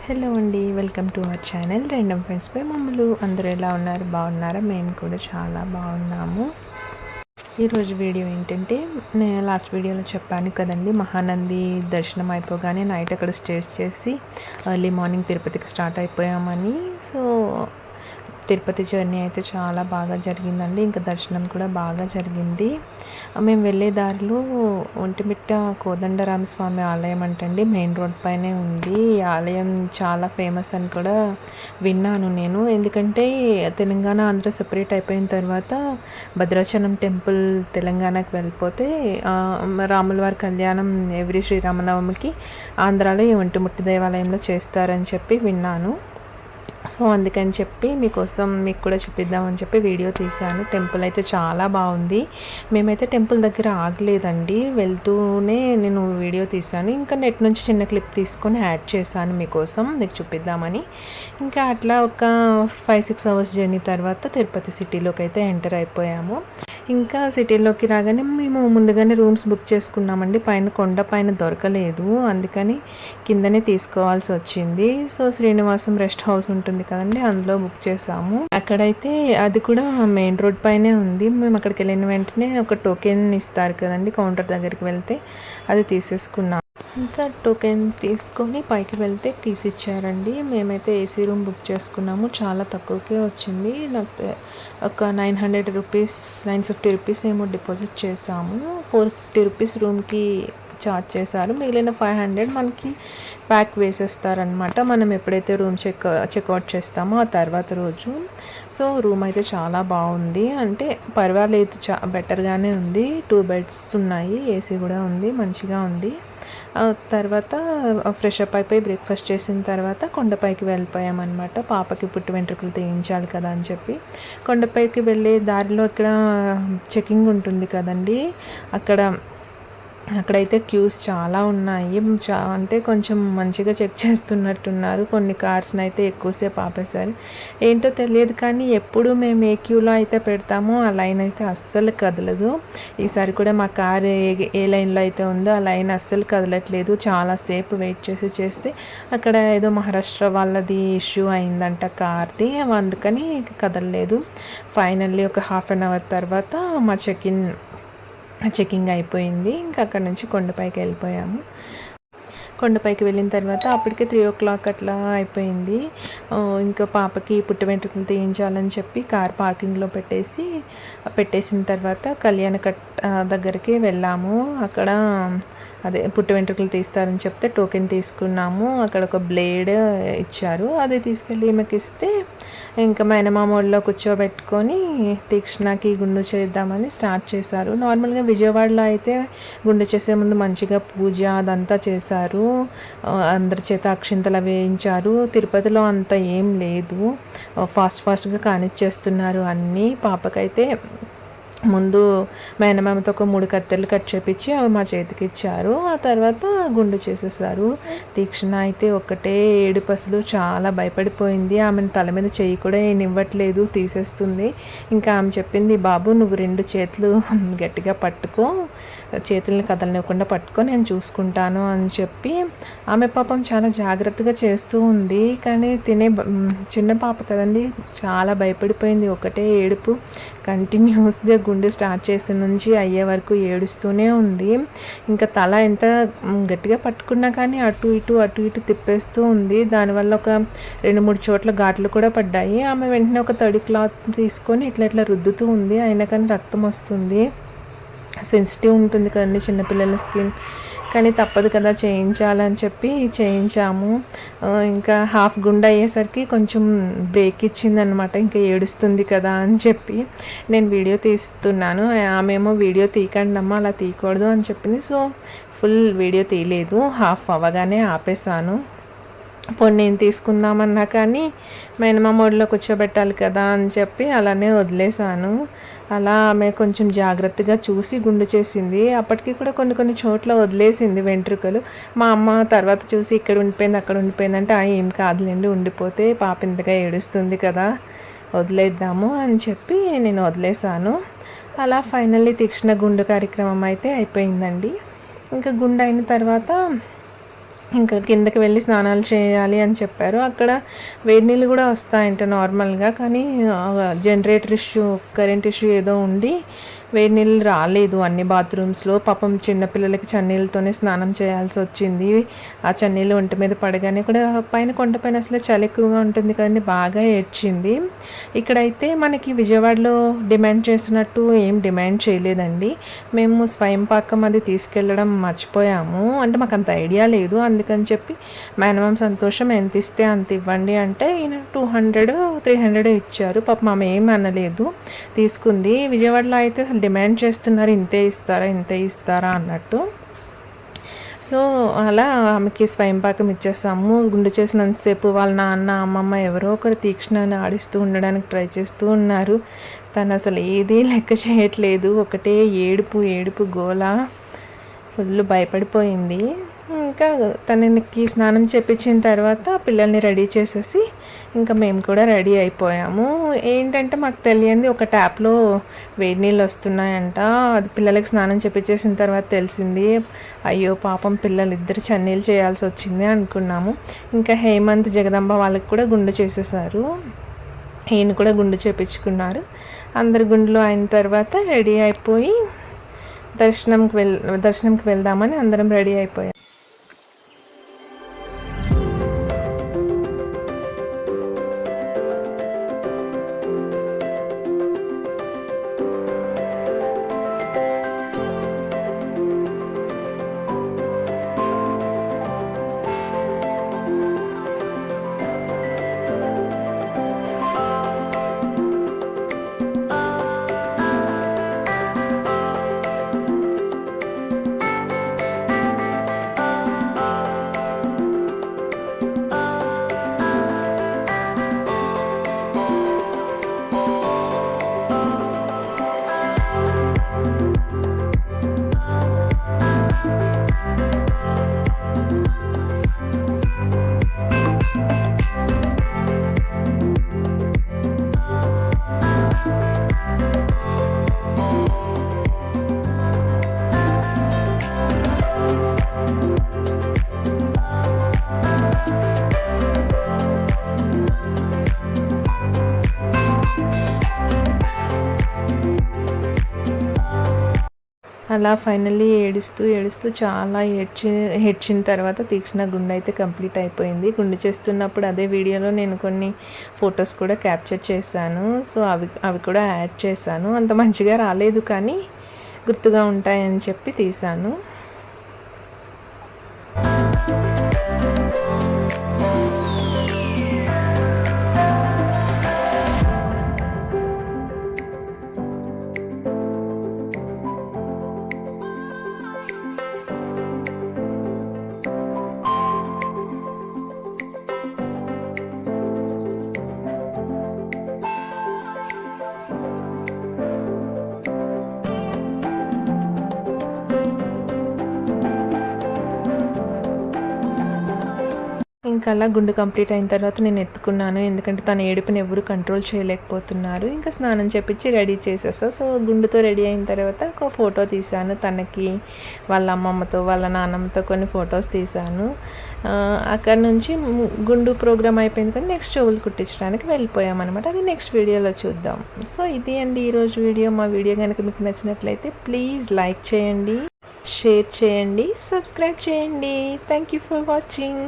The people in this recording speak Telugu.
హలో అండి, welcome to our channel random friends పై మమ్మల్ని అందరూ ఎలా ఉన్నారు? బాగున్నారా? మేము కూడా చాలా బాగున్నాము. ఈరోజు వీడియో ఏంటంటే, నేను లాస్ట్ వీడియోలో చెప్పాను కదండి, మహానంది దర్శనం అయిపోగానే నైట్ అక్కడ స్టే చేసి ఎర్లీ మార్నింగ్ తిరుపతికి స్టార్ట్ అయిపోయామని. సో తిరుపతి జర్నీ అయితే చాలా బాగా జరిగిందండి. ఇంకా దర్శనం కూడా బాగా జరిగింది. మేము వెళ్ళే దారిలో ఒంటిమిట్ట కోదండరామస్వామి ఆలయం అంటండి, మెయిన్ రోడ్ పైనే ఉంది. ఈ ఆలయం చాలా ఫేమస్ అని కూడా విన్నాను నేను. ఎందుకంటే తెలంగాణ ఆంధ్ర సెపరేట్ అయిపోయిన తర్వాత భద్రాచలం టెంపుల్ తెలంగాణకు వెళ్ళిపోతే రాముల వారి కళ్యాణం ఎవ్రీ శ్రీరామనవమికి ఆంధ్రాలో ఈ ఒంటిమిట్ట దేవాలయంలో చేస్తారని చెప్పి విన్నాను. సో అందుకని చెప్పి మీకోసం మీకు కూడా చూపిద్దామని చెప్పి వీడియో తీశాను. టెంపుల్ అయితే చాలా బాగుంది. మేమైతే టెంపుల్ దగ్గర ఆగలేదండి, వెళ్తూనే నేను వీడియో తీశాను. ఇంకా నెట్ నుంచి చిన్న క్లిప్ తీసుకొని యాడ్ చేశాను మీకోసం, మీకు చూపిద్దామని. ఇంకా అట్లా ఒక 5-6 అవర్స్ జర్నీ తర్వాత తిరుపతి సిటీలోకి అయితే ఎంటర్ అయిపోయాము. ఇంకా సిటీలోకి రాగానే మేము ముందుగానే రూమ్స్ బుక్ చేసుకున్నామండి. పైన కొండ పైన దొరకలేదు, అందుకని కిందనే తీసుకోవాల్సి వచ్చింది. సో శ్రీనివాసం రెస్ట్ హౌస్ ఉంటుంది కదండి, అందులో బుక్ చేసాము. అక్కడైతే అది కూడా మెయిన్ రోడ్ పైనే ఉంది. మేము అక్కడికి వెళ్ళిన వెంటనే ఒక టోకెన్ ఇస్తారు కదండి, కౌంటర్ దగ్గరికి వెళ్తే అది తీసేసుకున్నాము. ఇంకా టోకెన్ తీసుకొని పైకి వెళ్తే కీస్ ఇచ్చారండి. మేమైతే ఏసీ రూమ్ బుక్ చేసుకున్నాము. చాలా తక్కువకే వచ్చింది. నాకు ఒక 900 రూపీస్ 950 రూపీస్ ఏమో డిపాజిట్ చేసాము. 450 రూపీస్ రూమ్కి చార్జ్ చేశారు. మిగిలిన 500 మనకి ప్యాక్ వేసేస్తారనమాట, మనం ఎప్పుడైతే రూమ్ చెక్అవుట్ చేస్తామో ఆ తర్వాత రోజు. సో రూమ్ అయితే చాలా బాగుంది, అంటే పర్వాలేదు, బెటర్గానే ఉంది. 2 బెడ్స్ ఉన్నాయి, ఏసీ కూడా ఉంది, మంచిగా ఉంది. తర్వాత ఫ్రెష్ అప్ అయిపోయి బ్రేక్ఫాస్ట్ చేసిన తర్వాత కొండపైకి వెళ్ళిపోయామన్నమాట. పాపకి పుట్టు వెంట్రుకలు తీయించాలి కదా అని చెప్పి కొండపైకి వెళ్ళే దారిలో ఇక్కడ చెకింగ్ ఉంటుంది కదండి, అక్కడైతే క్యూస్ చాలా ఉన్నాయి. అంటే కొంచెం మంచిగా చెక్ చేస్తున్నట్టున్నారు. కొన్ని కార్స్ని అయితే ఎక్కువసేపు ఆపేశారు. ఏంటో తెలియదు కానీ ఎప్పుడు మేము ఏ క్యూలో అయితే పెడతామో ఆ లైన్ అయితే అస్సలు కదలదు. ఈసారి కూడా మా కార్ ఏ లైన్లో అయితే ఉందో ఆ లైన్ అస్సలు కదలట్లేదు. చాలాసేపు వెయిట్ చేస్తే అక్కడ ఏదో మహారాష్ట్ర వాళ్ళది ఇష్యూ అయిందంట కార్ది, అందుకని కదలలేదు. ఫైనల్లీ ఒక హాఫ్ అన్ అవర్ తర్వాత మా చెకింగ్ అయిపోయింది. ఇంకా అక్కడ నుంచి కొండపైకి వెళ్ళిపోయాము. కొండపైకి వెళ్ళిన తర్వాత అప్పటికే 3 o'clock అట్లా అయిపోయింది. ఇంకా పాపకి పుట్టు వెంట్రుకలు తీయించాలని చెప్పి కార్ పార్కింగ్లో పెట్టేసిన తర్వాత కళ్యాణకట్ట దగ్గరికి వెళ్ళాము. అక్కడ అదే పుట్టు వెంట్రుకలు తీస్తారని చెప్తే టోకెన్ తీసుకున్నాము. అక్కడ ఒక బ్లేడ్ ఇచ్చారు, అది తీసుకెళ్ళి ఈమెకి ఇస్తే ఇంకా మేనమామూళ్ళలో కూర్చోబెట్టుకొని తీక్షణకి గుండు చేద్దామని స్టార్ట్ చేశారు. నార్మల్గా విజయవాడలో అయితే గుండు చేసే ముందు మంచిగా పూజ అదంతా చేశారు, అందరి చేత అక్షింతలు వేయించారు. తిరుపతిలో అంత ఏం లేదు, ఫాస్ట్గా కానిచ్చేస్తున్నారు అన్నీ. పాపకైతే ముందు మేనమామతో ఒక 3 కత్తెరలు కట్ చేపించి అవి మా చేతికి ఇచ్చారు. ఆ తర్వాత గుండు చేసేసారు. తీక్షణ అయితే ఒకటే ఏడుపసలు, చాలా భయపడిపోయింది. ఆమెను తల మీద చెయ్యి కూడా ఏనివ్వట్లేదు, తీసేస్తుంది. ఇంకా ఆమె చెప్పింది, బాబు నువ్వు 2 చేతులు గట్టిగా పట్టుకో, చేతుల్ని కదలనివ్వకుండా పట్టుకో, నేను చూసుకుంటాను అని చెప్పి ఆమె పాపం చాలా జాగ్రత్తగా చేస్తూ ఉంది. కానీ చిన్న పాప కదండి, చాలా భయపడిపోయింది. ఒకటే ఏడుపు, కంటిన్యూస్గా గుండె స్టార్ట్ చేసిన నుంచి అయ్యే వరకు ఏడుస్తూనే ఉంది. ఇంకా తల ఎంత గట్టిగా పట్టుకున్నా కానీ అటు ఇటు తిప్పేస్తూ ఉంది. దానివల్ల ఒక 2-3 చోట్ల ఘాట్లు కూడా పడ్డాయి. ఆమె వెంటనే ఒక తడి క్లాత్ తీసుకొని ఇట్లా రుద్దుతూ ఉంది, అయినా కానీ రక్తం వస్తుంది. సెన్సిటివ్ ఉంటుంది కదండి చిన్నపిల్లల స్కిన్, కానీ తప్పదు కదా, చేయించాలని చెప్పి చేయించాము. ఇంకా హాఫ్ గుండె అయ్యేసరికి కొంచెం బ్రేక్ ఇచ్చిందనమాట, ఇంకా ఏడుస్తుంది కదా అని చెప్పి నేను వీడియో తీస్తున్నాను. ఆమెమో వీడియో తీయకండి అమ్మ, అలా తీయకూడదు అని చెప్పింది. సో ఫుల్ వీడియో తీయలేదు, హాఫ్ అవ్వగానే ఆపేసాను. పోనీ నేను తీసుకుందామన్నా కానీ మేనమామ ఒడిలో కూర్చోబెట్టాలి కదా అని చెప్పి అలానే వదిలేసాను. అలా ఆమె కొంచెం జాగ్రత్తగా చూసి గుండు చేసింది. అప్పటికి కూడా కొన్ని చోట్ల వదిలేసింది వెంట్రుకలు. మా అమ్మ తర్వాత చూసి ఇక్కడ ఉండిపోయింది అక్కడ ఉండిపోయింది అంటే ఏం కాదులేండి, ఉండిపోతే పాప ఇంతగా ఏడుస్తుంది కదా, వదిలేద్దాము అని చెప్పి నేను వదిలేసాను. అలా ఫైనల్లీ తీక్షణ గుండు కార్యక్రమం అయితే అయిపోయిందండి. ఇంకా గుండు అయిన తర్వాత ఇంకా కిందకి వెళ్ళి స్నానాలు చేయాలి అని చెప్పారు. అక్కడ వేడి నీళ్ళు కూడా వస్తాయంట నార్మల్గా, కానీ జనరేటర్ ఇష్యూ, కరెంట్ ఇష్యూ ఏదో ఉండి వేడి నీళ్ళు రాలేదు అన్ని బాత్రూమ్స్లో. పాపం చిన్నపిల్లలకి చన్నీళ్ళతోనే స్నానం చేయాల్సి వచ్చింది. ఆ చన్నీళ్ళు ఒంటి మీద పడగానే కూడా పైన కొండ పైన అసలు చలి ఎక్కువగా ఉంటుంది కదండి, బాగా ఏడ్చింది. ఇక్కడైతే మనకి విజయవాడలో డిమాండ్ చేసినట్టు ఏం డిమాండ్ చేయలేదండి. మేము స్వయం పాకం అది తీసుకెళ్ళడం మర్చిపోయాము, అంటే మాకు అంత ఐడియా లేదు. అందుకని చెప్పి మేనమామ సంతోషం ఎంత ఇస్తే అంత ఇవ్వండి అంటే ఈయన 200, 300 ఇచ్చారు. పాపం ఆమె ఏం అనలేదు, తీసుకుంది. విజయవాడలో అయితే అసలు డిమాండ్ చేస్తున్నారు, ఇంతే ఇస్తారా అన్నట్టు. సో అలా ఆమెకి స్వయం పాకం ఇచ్చేస్తాము. గుండు చేసినంతసేపు వాళ్ళ నాన్న, అమ్మమ్మ ఎవరో ఒకరు తీక్షణాన్ని ఆడిస్తూ ఉండడానికి ట్రై చేస్తూ ఉన్నారు. తను అసలు ఏదీ లెక్క చేయట్లేదు, ఒకటే ఏడుపు గోల, ఫుల్ భయపడిపోయింది. ఇంకా తనకి స్నానం చేపించిన తర్వాత పిల్లల్ని రెడీ చేసేసి ఇంకా మేము కూడా రెడీ అయిపోయాము. ఏంటంటే మాకు తెలియంది ఒక ట్యాప్లో వేడి నీళ్ళు వస్తున్నాయంట. అది పిల్లలకి స్నానం చేపించేసిన తర్వాత తెలిసింది. అయ్యో పాపం పిల్లలు ఇద్దరు చన్నీళ్ళు చేయాల్సి వచ్చింది అనుకున్నాము. ఇంకా హేమంత్, జగదంబ వాళ్ళకి కూడా గుండు చేసేసారు. ఈయన కూడా గుండు చేపించుకున్నారు. అందరు గుండులు అయిన తర్వాత రెడీ అయిపోయి దర్శనంకి వెళ్దామని అందరం రెడీ అయిపోయాం. అలా ఫైనల్లీ ఏడుస్తూ చాలా ఏడ్చిన తర్వాత తీక్షణ గుండె అయితే కంప్లీట్ అయిపోయింది. గుండె చేస్తున్నప్పుడు అదే వీడియోలో నేను కొన్ని ఫొటోస్ కూడా క్యాప్చర్ చేశాను. సో అవి కూడా యాడ్ చేశాను. అంత మంచిగా రాలేదు, కానీ గుర్తుగా ఉంటాయని చెప్పి తీశాను. ఇంకా అలా గుండు కంప్లీట్ అయిన తర్వాత నేను ఎత్తుకున్నాను, ఎందుకంటే తన ఏడుపుని ఎవరు కంట్రోల్ చేయలేకపోతున్నారు. ఇంకా స్నానం చేపించి రెడీ చేసేసా. సో గుండుతో రెడీ అయిన తర్వాత ఒక ఫోటో తీశాను. తనకి వాళ్ళ అమ్మమ్మతో, వాళ్ళ నాన్నమ్మతో కొన్ని ఫొటోస్ తీశాను. అక్కడ నుంచి గుండు ప్రోగ్రామ్ అయిపోయింది, కానీ నెక్స్ట్ చెవులు కుట్టించడానికి వెళ్ళిపోయామన్నమాట. అది నెక్స్ట్ వీడియోలో చూద్దాం. సో ఇది అండి ఈరోజు వీడియో. మా వీడియో కనుక మీకు నచ్చినట్లయితే ప్లీజ్ లైక్ చేయండి, షేర్ చేయండి, సబ్స్క్రైబ్ చేయండి. Thank you for watching.